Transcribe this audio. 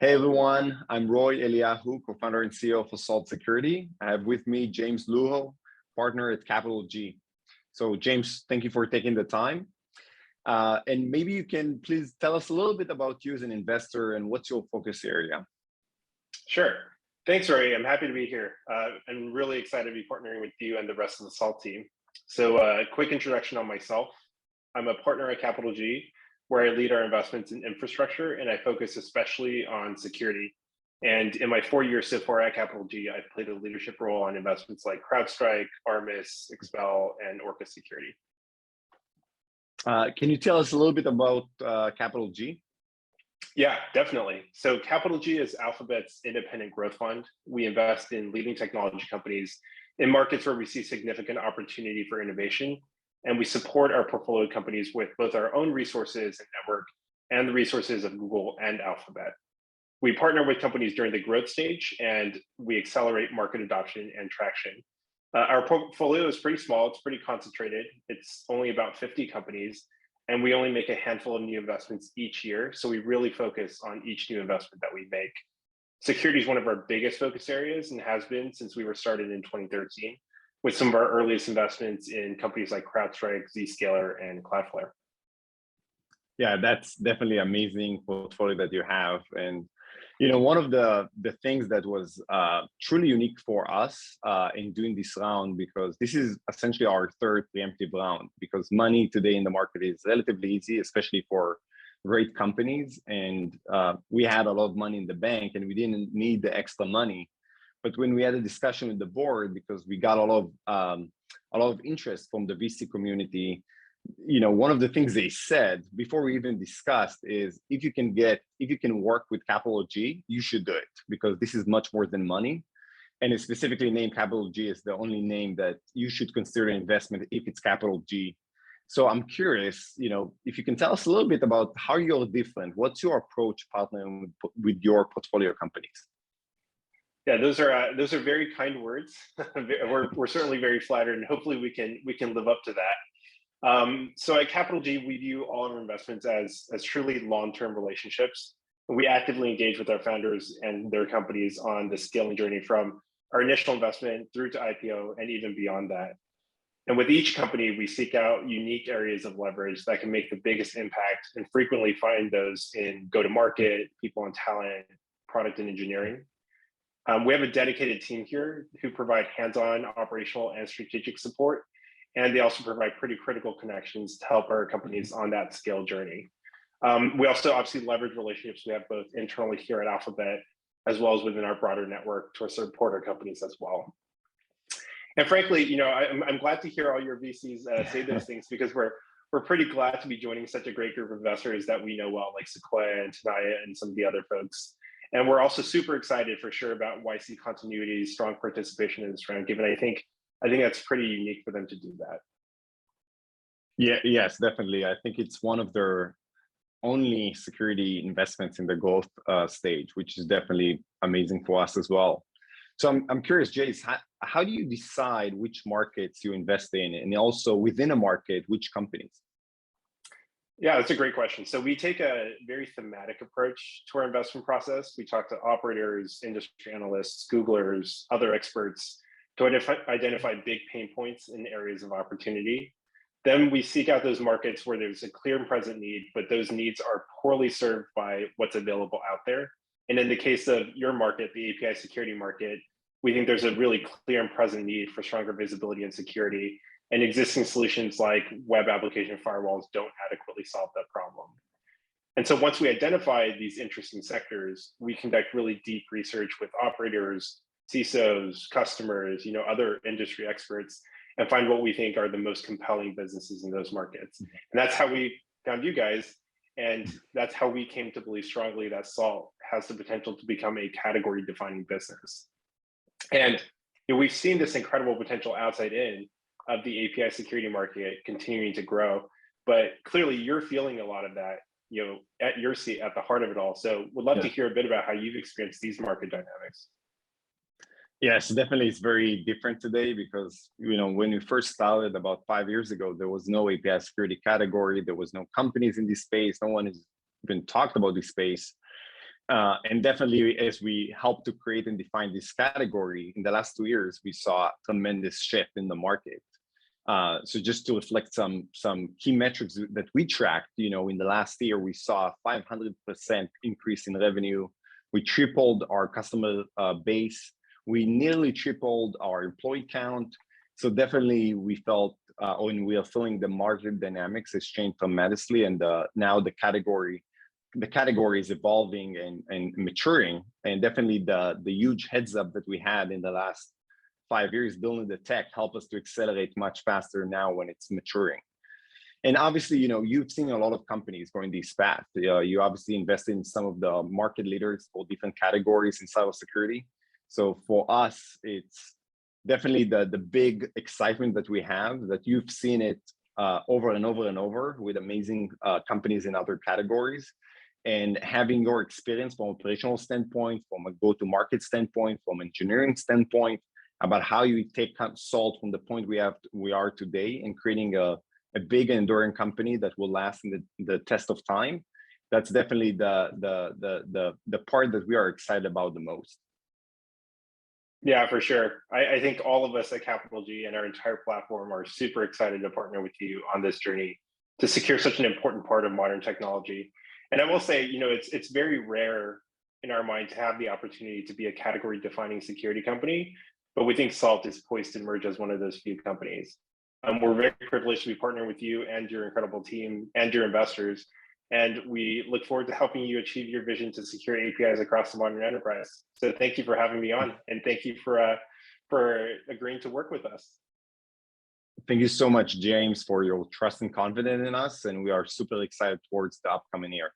Hey everyone, I'm Roey Eliyahu, co-founder and CEO of Assault Security. I have with me James Luo, partner at CapitalG. So James, thank you for taking the time. And maybe you can please tell us a little bit about you as an investor and what's your focus area? Sure. Thanks, Roey. I'm happy to be here. I'm really excited to be partnering with you and the rest of the Assault team. So quick introduction on myself. I'm a partner at CapitalG, where I lead our investments in infrastructure, and I focus especially on security. And in my 4 years so far at CapitalG, I've played a leadership role on investments like CrowdStrike, Armis, Expel, and Orca Security. Can you tell us a little bit about CapitalG? Yeah, definitely. So CapitalG is Alphabet's independent growth fund. We invest in leading technology companies in markets where we see significant opportunity for innovation. And we support our portfolio companies with both our own resources and network and the resources of Google and Alphabet. We partner with companies during the growth stage, and we accelerate market adoption and traction. Our portfolio is pretty small. It's pretty concentrated. It's only about 50 companies, and we only make a handful of new investments each year. So we really focus on each new investment that we make. Security is one of our biggest focus areas and has been since we were started in 2013. With some of our earliest investments in companies like CrowdStrike, Zscaler, and Cloudflare. Yeah, that's definitely amazing portfolio that you have. And one of the things that was truly unique for us in doing this round, because this is essentially our third preemptive round, because money today in the market is relatively easy, especially for great companies. And we had a lot of money in the bank and we didn't need the extra money. But when we had a discussion with the board, because we got a lot of interest from the VC community, one of the things they said before we even discussed is if you can work with CapitalG, you should do it, because this is much more than money. And it specifically named CapitalG as the only name that you should consider investment if it's CapitalG. So I'm curious, if you can tell us a little bit about how you're different. What's your approach partnering with your portfolio companies? Yeah, those are very kind words. we're certainly very flattered, and hopefully we can live up to that. So at CapitalG, we view all our investments as truly long-term relationships. We actively engage with our founders and their companies on the scaling journey from our initial investment through to IPO and even beyond that. And with each company, we seek out unique areas of leverage that can make the biggest impact, and frequently find those in go-to-market, people and talent, product and engineering. We have a dedicated team here who provide hands-on operational and strategic support, and they also provide pretty critical connections to help our companies on that scale journey. We also obviously leverage relationships we have both internally here at Alphabet, as well as within our broader network to support our companies as well. And frankly, I'm glad to hear all your VCs say those things, because we're pretty glad to be joining such a great group of investors that we know well, like Sequoia and Tenaya and some of the other folks. And we're also super excited for sure about YC continuity, strong participation in this round, given I think that's pretty unique for them to do that. Yeah, yes, definitely. I think it's one of their only security investments in the growth stage, which is definitely amazing for us as well. So I'm curious, Jace, how do you decide which markets you invest in, and also within a market, which companies? Yeah, that's a great question. So we take a very thematic approach to our investment process. We talk to operators, industry analysts, Googlers, other experts to identify big pain points in areas of opportunity. Then we seek out those markets where there's a clear and present need, but those needs are poorly served by what's available out there. And in the case of your market, the API security market, we think there's a really clear and present need for stronger visibility and security. And existing solutions like web application firewalls don't adequately solve that problem. And so once we identify these interesting sectors, we conduct really deep research with operators, CISOs, customers, other industry experts, and find what we think are the most compelling businesses in those markets. And that's how we found you guys. And that's how we came to believe strongly that Salt has the potential to become a category defining business. And we've seen this incredible potential outside in of the API security market continuing to grow, but clearly you're feeling a lot of that, at your seat, at the heart of it all. So would love to hear a bit about how you've experienced these market dynamics. Yes, definitely. It's very different today because, when we first started about 5 years ago, there was no API security category. There was no companies in this space. No one has even talked about this space. And definitely, as we help to create and define this category, in the last 2 years, we saw a tremendous shift in the market. So just to reflect some key metrics that we tracked, in the last year, we saw a 500% increase in revenue. We tripled our customer base. We nearly tripled our employee count. So definitely we felt when we are feeling the market dynamics has changed tremendously, and now the category is evolving and maturing. And definitely the huge heads up that we had in the last 5 years building the tech help us to accelerate much faster now when it's maturing. And obviously, you've seen a lot of companies going this path. You obviously invested in some of the market leaders for different categories in cybersecurity. So for us, it's definitely the big excitement that we have, that you've seen it over and over and over with amazing companies in other categories. And having your experience from an operational standpoint, from a go-to-market standpoint, from engineering standpoint, about how you take Salt from the point we are today and creating a big enduring company that will last in the test of time. That's definitely the part that we are excited about the most. Yeah, for sure. I think all of us at CapitalG and our entire platform are super excited to partner with you on this journey to secure such an important part of modern technology. And I will say, it's very rare in our mind to have the opportunity to be a category-defining security company, but we think Salt is poised to emerge as one of those few companies. We're very privileged to be partnering with you and your incredible team and your investors. And we look forward to helping you achieve your vision to secure APIs across the modern enterprise. So thank you for having me on, and thank you for agreeing to work with us. Thank you so much, James, for your trust and confidence in us. And we are super excited towards the upcoming year.